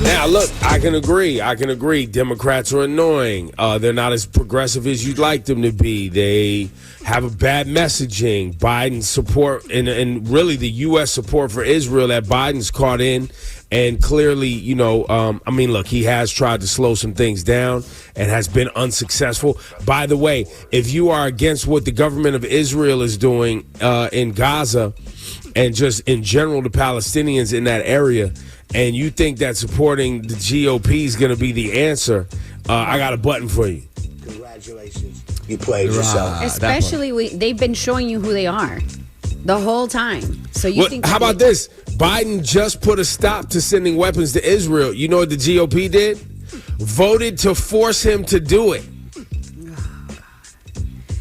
Now, look, I can agree. Democrats are annoying. They're not as progressive as you'd like them to be. They have a bad messaging. Biden's support and really the U.S. support for Israel that Biden's caught in. And clearly, look, he has tried to slow some things down and has been unsuccessful. By the way, if you are against what the government of Israel is doing in Gaza and just in general the Palestinians in that area, and you think that supporting the GOP is going to be the answer, I got a button for you. Congratulations. You played yourself. Especially, they've been showing you who they are the whole time. So you think? How about this? Biden just put a stop to sending weapons to Israel. You know what the GOP did? Voted to force him to do it.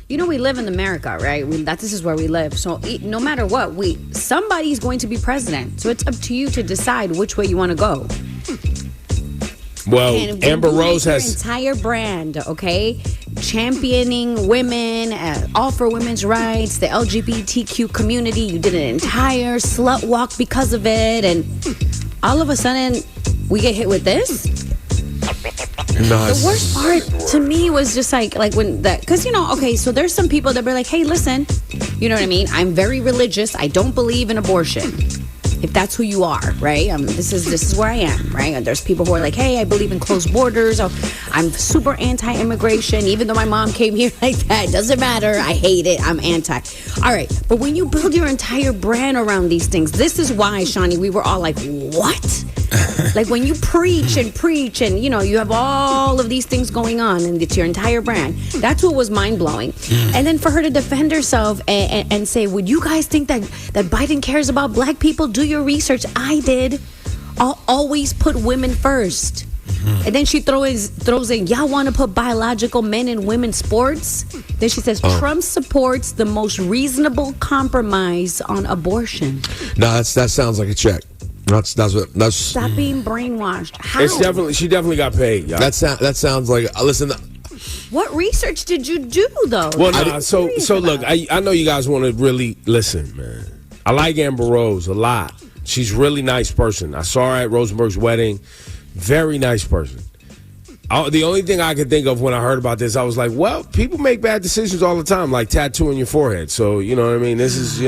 You know, we live in America, right? This is where we live. So no matter what, somebody's going to be president. So it's up to you to decide which way you want to go. Well, Amber Rose has your entire brand, okay? Championing women, all for women's rights, the LGBTQ community. You did an entire slut walk because of it, and all of a sudden, we get hit with this. The worst part to me was just like when that, because so there's some people that be like, hey, listen, you know what I mean? I'm very religious. I don't believe in abortion. If that's who you are, right? This is where I am, right? And there's people who are like, hey, I believe in closed borders. Or, I'm super anti-immigration, even though my mom came here like that. Doesn't matter. I hate it. I'm anti. All right. But when you build your entire brand around these things, this is why, Shawnee, we were all like, what? Like when you preach and, you have all of these things going on and it's your entire brand. That's what was mind-blowing. And then for her to defend herself and say, would you guys think that Biden cares about black people? Do your research. I did. I'll always put women first. And then she throws in, y'all want to put biological men and women sports? Then she says, Trump supports the most compromise on abortion. No, that sounds like a check. That's Stop being brainwashed. How? She definitely got paid. Y'all. That sounds like listen. What research did you do though? Well, so look, I know you guys want to really listen, man. I like Amber Rose a lot. She's a really nice person. I saw her at Rosenberg's wedding. Very nice person. The only thing I could think of when I heard about this, I was like, well, people make bad decisions all the time, like tattooing your forehead. So, you know what I mean? This is,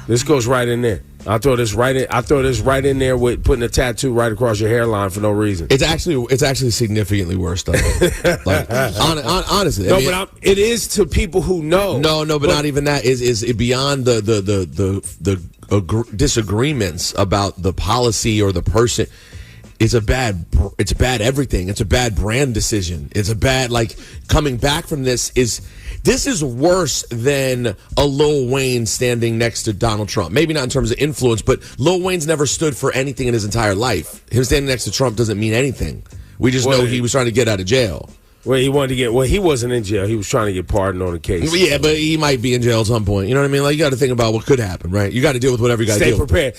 this goes right in there. I throw this right in there with putting a tattoo right across your hairline for no reason. It's actually significantly worse, though. Like, honestly, but it is to people who know. No, but not even that. Is it beyond the disagreements about the policy or the person? It's a bad everything. It's a bad brand decision. It's a bad, coming back from this is worse than a Lil Wayne standing next to Donald Trump. Maybe not in terms of influence, but Lil Wayne's never stood for anything in his entire life. Him standing next to Trump doesn't mean anything. We just know he was trying to get out of jail. Well, he wasn't in jail. He was trying to get pardoned on a case. Yeah, but he might be in jail at some point. You know what I mean? Like, you got to think about what could happen, right? You got to deal with whatever you got to deal with. Stay prepared.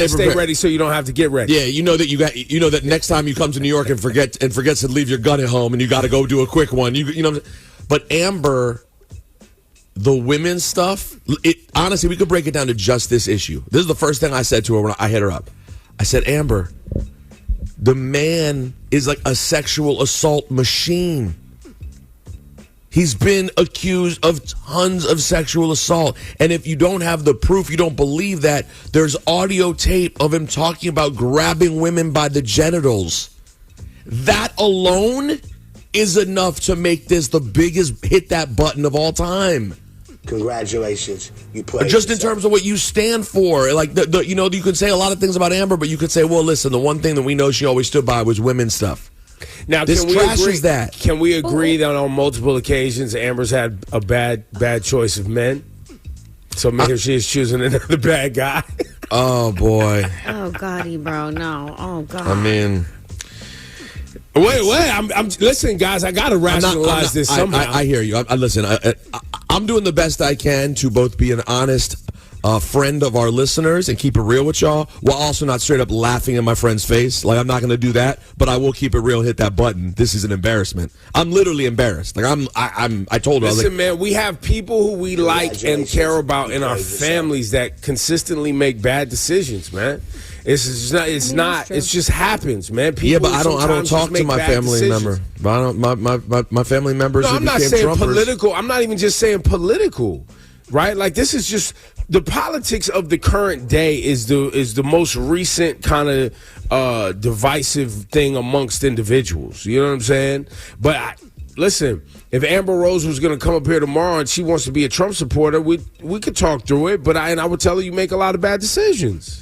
Stay ready so you don't have to get ready. Yeah, you know that next time you come to New York and forget to leave your gun at home and you got to go do a quick one. You know. But Amber, the women's stuff, honestly, we could break it down to just this issue. This is the first thing I said to her when I hit her up. I said, Amber, the man is like a sexual assault machine. He's been accused of tons of sexual assault. And if you don't have the proof, you don't believe that, there's audio tape of him talking about grabbing women by the genitals. That alone is enough to make this the biggest hit that button of all time. Congratulations. You played just in terms of what you stand for. Like, you could say a lot of things about Amber, but you could say, well, listen, the one thing that we know she always stood by was women's stuff. Now, this trashes that. Can we agree that on multiple occasions Amber's had a bad choice of men? So maybe she is choosing another bad guy. Oh boy. Oh God, Ebro, no. Oh God. I mean, wait. I'm listen, guys. I gotta rationalize this somehow. I hear you. Listen. I'm doing the best I can to both be an honest a friend of our listeners and keep it real with y'all, while also not straight up laughing in my friend's face. Like, I'm not going to do that, but I will keep it real. Hit that button. This is an embarrassment. I'm literally embarrassed. Like, I told her. Listen, I was like, man, we have people who we like and care about in our families that consistently make bad decisions, man. It's just happens, man. People yeah, but I don't sometimes talk just to make my bad family decisions. member. I don't, my family members No, who I'm not became saying Trumpers. political. I'm not even just saying political, right? Like, this is just the politics of the current day is the most recent kind of divisive thing amongst individuals. You know what I'm saying? But listen, if Amber Rose was going to come up here tomorrow and she wants to be a Trump supporter, we could talk through it. But I would tell her you make a lot of bad decisions.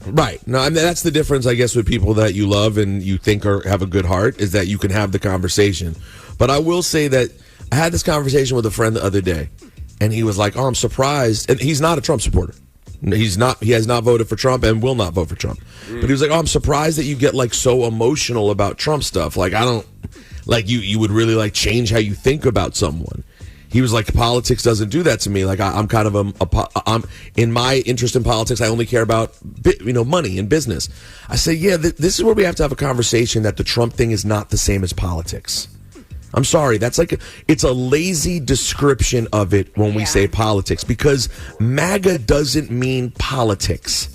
Right. No, I mean, that's the difference, I guess, with people that you love and you think have a good heart, is that you can have the conversation. But I will say that I had this conversation with a friend the other day, and he was like, "Oh, I'm surprised." And he's not a Trump supporter. He's not. He has not voted for Trump and will not vote for Trump. But he was like, "Oh, I'm surprised that you get like so emotional about Trump stuff. Like, I don't like you would really like change how you think about someone." He was like, politics doesn't do that to me. Like, I'm kind of I'm in my interest in politics. I only care about money and business. I say, yeah, this is where we have to have a conversation that the Trump thing is not the same as politics. I'm sorry, that's like it's a lazy description of it when we say politics, because MAGA doesn't mean politics.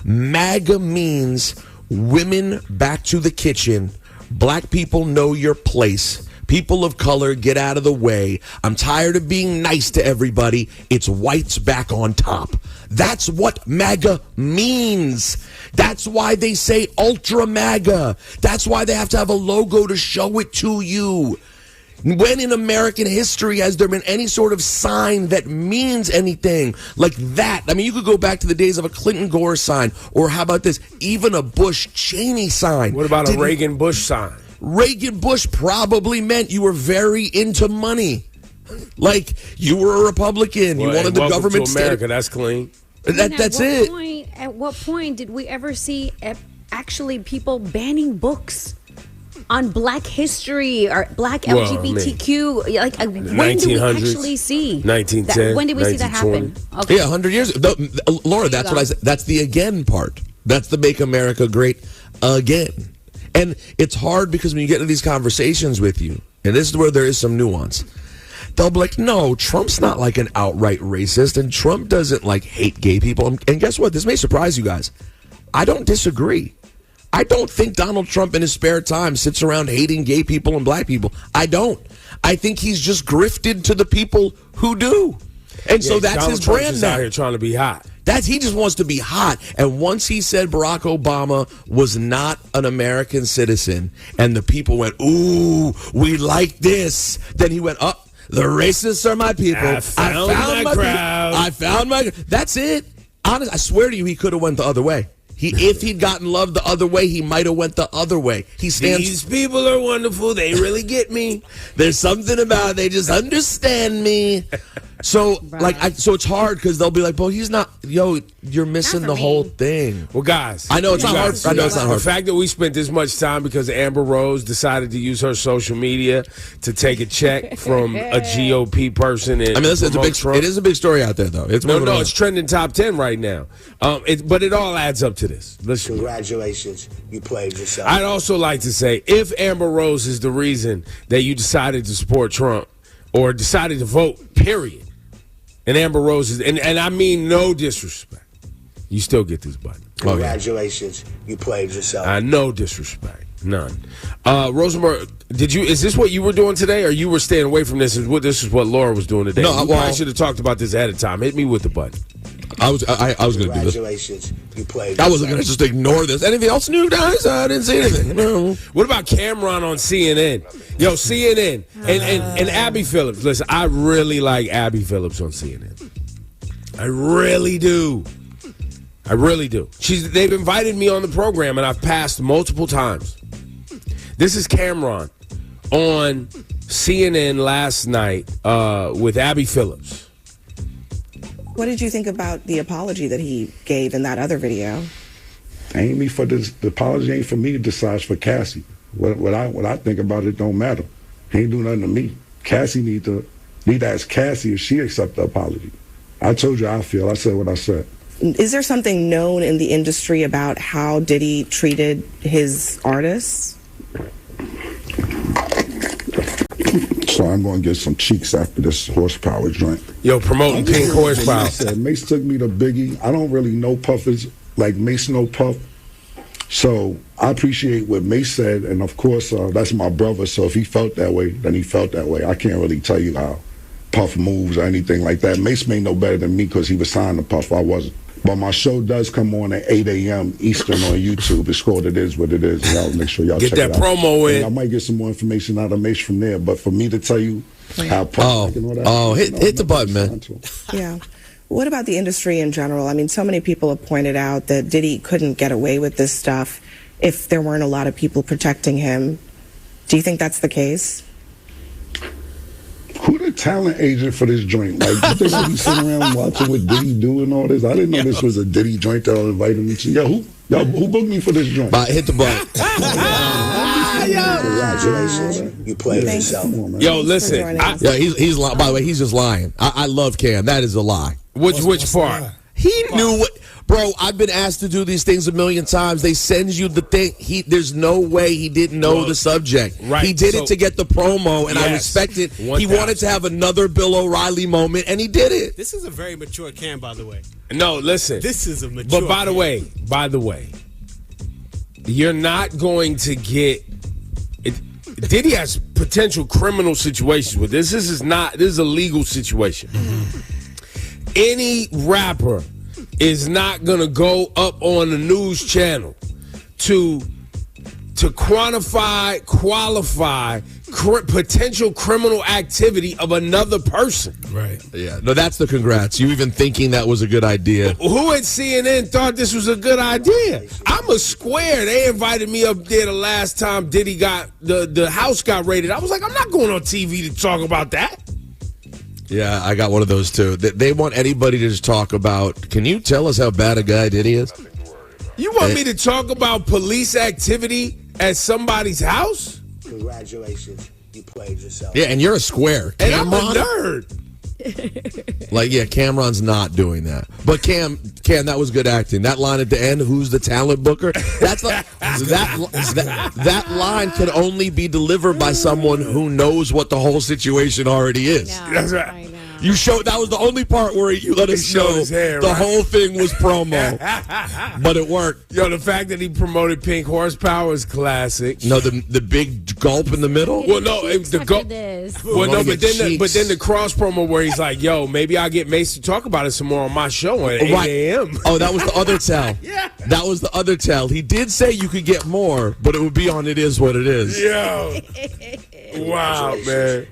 MAGA means women back to the kitchen. Black people know your place. People of color, get out of the way. I'm tired of being nice to everybody. It's whites back on top. That's what MAGA means. That's why they say ultra MAGA. That's why they have to have a logo to show it to you. When in American history has there been any sort of sign that means anything like that? I mean, you could go back to the days of a Clinton Gore sign, or how about this, even a Bush Cheney sign. What about a Reagan Bush sign? Reagan Bush probably meant you were very into money. Like, you were a Republican. You wanted the government to America. That's clean. That's it. At what point did we ever see actually people banning books on Black history or Black LGBTQ? When did we actually see 1910? When did we see that happen? Okay. Yeah, 100 years ago. Laura, that's what I said. That's the again part. That's the Make America Great Again. And it's hard because when you get into these conversations with you, and this is where there is some nuance, they'll be like, no, Trump's not like an outright racist, and Trump doesn't like hate gay people. And guess what? This may surprise you guys. I don't disagree. I don't think Donald Trump in his spare time sits around hating gay people and black people. I don't. I think he's just grifted to the people who do. And so that's Donald his Trump brand is now. Out here trying to be hot. He just wants to be hot. And once he said Barack Obama was not an American citizen, and the people went, ooh, we like this, then he went, oh, the racists are my people. I found my crowd. I found my. That's it. Honest, I swear to you, he could have went the other way. If he'd gotten love the other way, he might have went the other way. These people are wonderful. They really get me. There's something about it. They just understand me. So, so it's hard because they'll be like, well, he's not, you're missing the whole thing. Well, guys. I know it's not hard. I know it's not hard. The fact that we spent this much time because Amber Rose decided to use her social media to take a check from a GOP person. And listen, it is a big story out there, though. It's it's trending top 10 right now. But it all adds up to this. Listen. Congratulations. You played yourself. I'd also like to say, if Amber Rose is the reason that you decided to support Trump or decided to vote, period, and Amber Rose is, and I mean no disrespect, you still get this button. Congratulations. You played yourself. No disrespect. None. Rosenberg, is this what you were doing today, or you were staying away from this? This is what Laura was doing today. No, I should have talked about this ahead of time. Hit me with the button. I was going to do this. Congratulations. You played. I wasn't going to just ignore this. Anything else new, guys? I didn't see anything. No. What about Cameron on CNN? Yo, CNN and Abby Phillips. Listen, I really like Abby Phillips on CNN. I really do. I really do. They've invited me on the program, and I've passed multiple times. This is Cameron on CNN last night with Abby Phillips. What did you think about the apology that he gave in that other video? Ain't me for this. The apology ain't for me to decide, for Cassie. What I think about it don't matter. He ain't do nothing to me. Cassie need to ask Cassie if she accept the apology. I told you how I feel. I said what I said. Is there something known in the industry about how Diddy treated his artists? So I'm going to get some cheeks after this horsepower joint. Yo, promoting pink horsepower. Mace said, Mace took me to Biggie. I don't really know Puffers like Mace know Puff. So I appreciate what Mace said, and of course, that's my brother, so if he felt that way, then he felt that way. I can't really tell you how Puff moves or anything like that. Mace may know better than me because he was signed to Puff. I wasn't. But my show does come on at 8 a.m. Eastern on YouTube. It's called It Is What It Is. Y'all make sure y'all Get check that it out. promo in. And I might get some more information out of Mace from there, but for me to tell you how Puff and all that. Hit the button, man. Yeah. What about the industry in general? I mean, so many people have pointed out that Diddy couldn't get away with this stuff if there weren't a lot of people protecting him. Do you think that's the case? Who the talent agent for this joint? Like, you think I be sitting around watching what Diddy do and all this? I didn't know this was a Diddy joint that I invited me to. Yo, who booked me for this joint? Hit the button. Congratulations, you played yourself. Come on, man. Yo, listen. He's lying. By the way, he's just lying. I love Cam. That is a lie. Which part? He knew what, bro. I've been asked to do these things a million times. They send you the thing. There's no way he didn't know the subject. Right. He did it to get the promo, and I respect it. 1,000. He wanted to have another Bill O'Reilly moment, and he did it. This is a very mature Cam, by the way. No, listen. This is a mature. But by the way, you're not going to get. Diddy has potential criminal situations with this. This is a legal situation. Any rapper is not gonna go up on the news channel to qualify potential criminal activity of another person. Right. Yeah. No, that's the congrats. You even thinking that was a good idea. Who at CNN thought this was a good idea? I'm a square. They invited me up there the last time Diddy got the house got raided. I was like, I'm not going on TV to talk about that. Yeah, I got one of those too. They want anybody to just talk about. Can you tell us how bad a guy Diddy is? You want me to talk about police activity at somebody's house? Congratulations, you played yourself. Yeah, and you're a square. And I'm a Cameron? nerd. Like, yeah, Cameron's not doing that. But Cam, that was good acting. That line at the end, who's the talent booker? That's like that line can only be delivered by someone who knows what the whole situation already is. That's right. I know. You showed that was the only part where you let us showed know his hair, the right? whole thing was promo, but it worked. Yo, the fact that he promoted Pink Horsepower is classic. No, the big gulp in the middle. Well, no, the After go. this. Well, no, but then Cheeks. the cross promo where he's like, "Yo, maybe I'll get Mace to talk about it some more on my show at 8 a.m." Oh, that was the other tell. Yeah. That was the other tell. He did say you could get more, but it would be on It Is What It Is. Yo, wow, man.